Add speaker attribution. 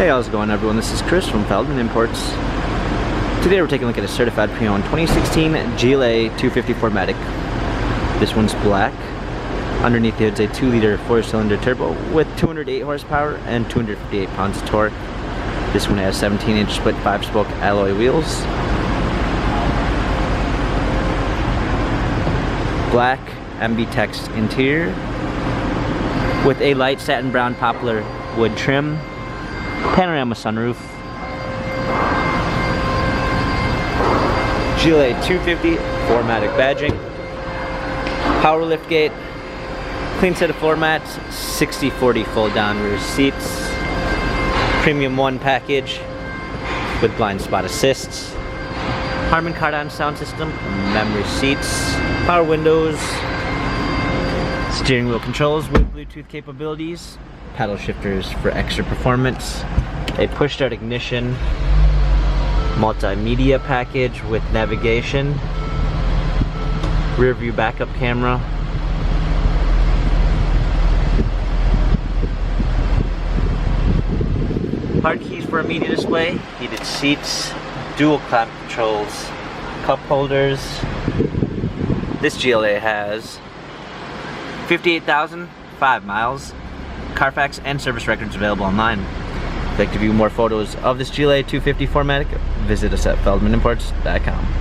Speaker 1: Hey, how's it going everyone? This is Chris from Feldmann Imports. Today we're taking a look at a certified pre-owned 2016 GLA 250 4MATIC. This one's black. Underneath the hood's a 2-liter 4-cylinder turbo with 208 horsepower and 258 pounds of torque. This one has 17-inch split 5-spoke alloy wheels. Black MB text interior with a light satin brown poplar wood trim. Panorama sunroof. GLA 250 4MATIC badging. Power liftgate. Clean set of floor mats. 60/40 fold down rear seats. Premium 1 package with blind spot assists. Harman Kardon sound system. Memory seats. Power windows. Steering wheel controls with Bluetooth capabilities. Paddle shifters for extra performance, a push start ignition, multimedia package with navigation, rear view backup camera, hard keys for a media display, heated seats, dual climate controls, cup holders. This GLA has 58,005 miles. Carfax and service records available online. If you'd like to view more photos of this GLA 250 4MATIC, visit us at feldmanimports.com.